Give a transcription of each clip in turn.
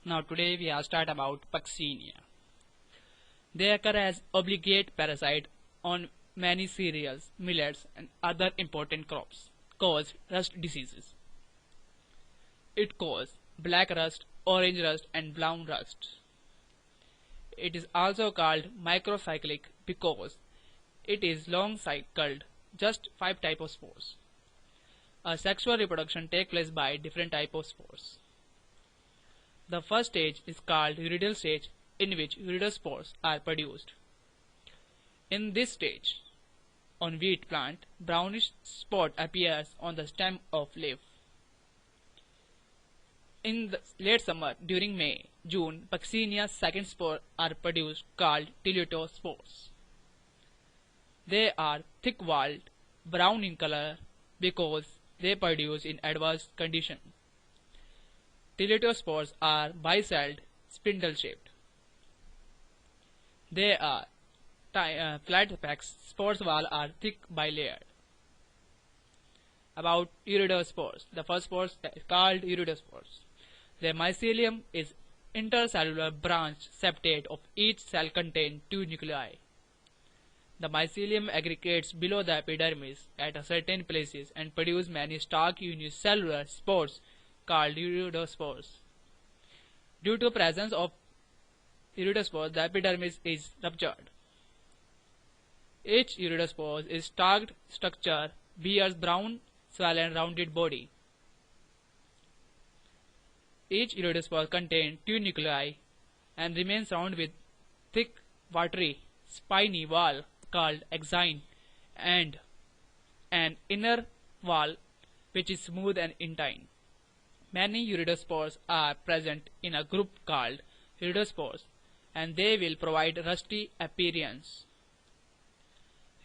Now today we are start about Puccinia. They occur as obligate parasite on many cereals, millets and other important crops. Cause rust diseases. It causes black rust, orange rust and brown rust. It is also called microcyclic because it is long cycled, just 5 types of spores. A sexual reproduction takes place by different types of spores. The first stage is called uridal stage, in which iridospores are produced. In this stage, on wheat plant, brownish spot appears on the stem of leaf. In the late summer, during May, June, Puccinia's second spore are produced called teletospores. They are thick-walled, brown in color because they produce in adverse conditions. Teletospores are bicelled, spindle-shaped. They are flat packs. Spores wall are thick bilayered. About iridospores, the first spores is called iridospores. Their mycelium is intercellular branch septate of each cell contain 2 nuclei. The mycelium aggregates below the epidermis at a certain places and produce many stalk unicellular spores called iridospores. Due to presence of iridospores, the epidermis is ruptured. Each iridospore is stalked structure, bears brown, swollen, rounded body. Each iridospore contains 2 nuclei and remains surrounded with thick, watery, spiny wall called axine and an inner wall which is smooth and intine. Many iridospores are present in a group called iridospores and they will provide rusty appearance.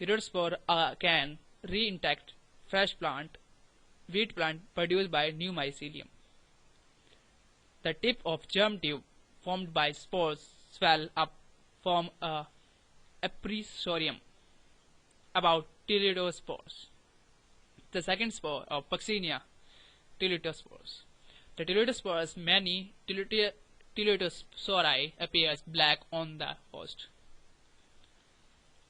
Iridospore can reinfect fresh plant, wheat plant produced by new mycelium. The tip of germ tube formed by spores swell up, form a aprisorium. About teletospores. The second spore of Puccinia, teletospores. The teletospores, many teletospori appears black on the host.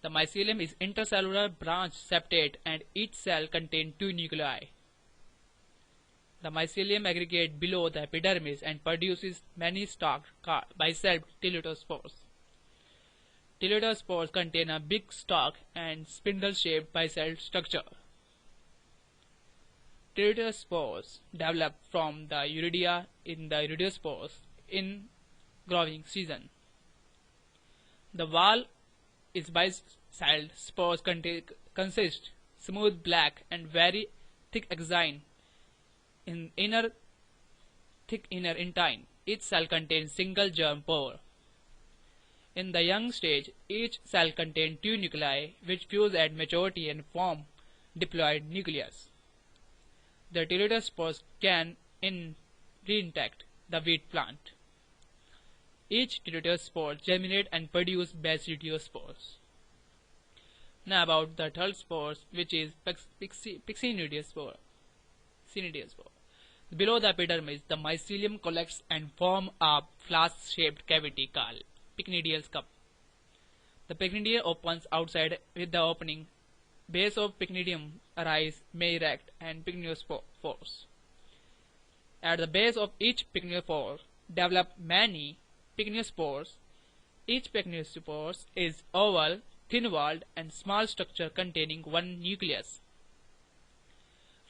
The mycelium is intercellular branch septate and each cell contains 2 nuclei. The mycelium aggregates below the epidermis and produces many stalked bicelled teletospores. Teletospores contain a big stalk and spindle-shaped bicelled structure. Teletospores develop from the iridia in the iridospores in growing season. The wall is bicelled. Spores consist smooth black and very thick axine in thick inner intine. Each cell contains single germ pore. In the young stage, each cell contains 2 nuclei which fuse at maturity and form diploid nucleus. The teletospores can reinfect the wheat plant. Each teletospore germinate and produce basidiospores. Now about the third spores, which is pycnidiospore. Below the epidermis, the mycelium collects and form a flask-shaped cavity called pycnidial cup. The pycnidia opens outside with the opening. Base of pycnidium arise, may erect, and pycniospores. At the base of each pycniospore develop many pycniospores. Each pycniospore is oval, thin-walled, and small structure containing 1 nucleus.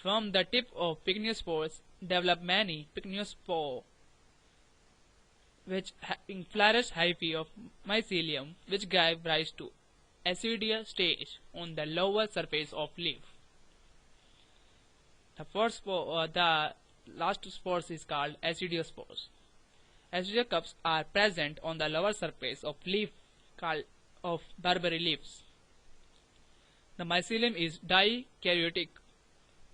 From the tip of pycniospores develop many pycniospore which flourish hyphae of mycelium which give rise to acidia stage on the lower surface of leaf. The last spores is called acidiospores. Acidia cups are present on the lower surface of leaf called of barberry leaves. The mycelium is dikaryotic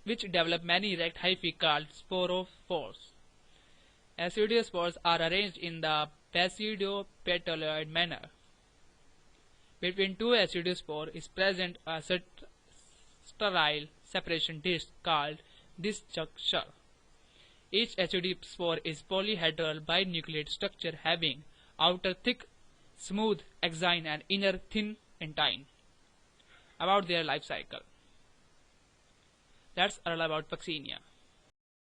which develop many erect hyphae called sporophores. Acidiospores are arranged in the basidopetaloid manner. Between 2 acidiospores is present a sterile separation disc called disc juncture. Each HOD spore is polyhedral binucleate structure having outer thick, smooth exine and inner thin intine. About their life cycle. Let's learn about Puccinia.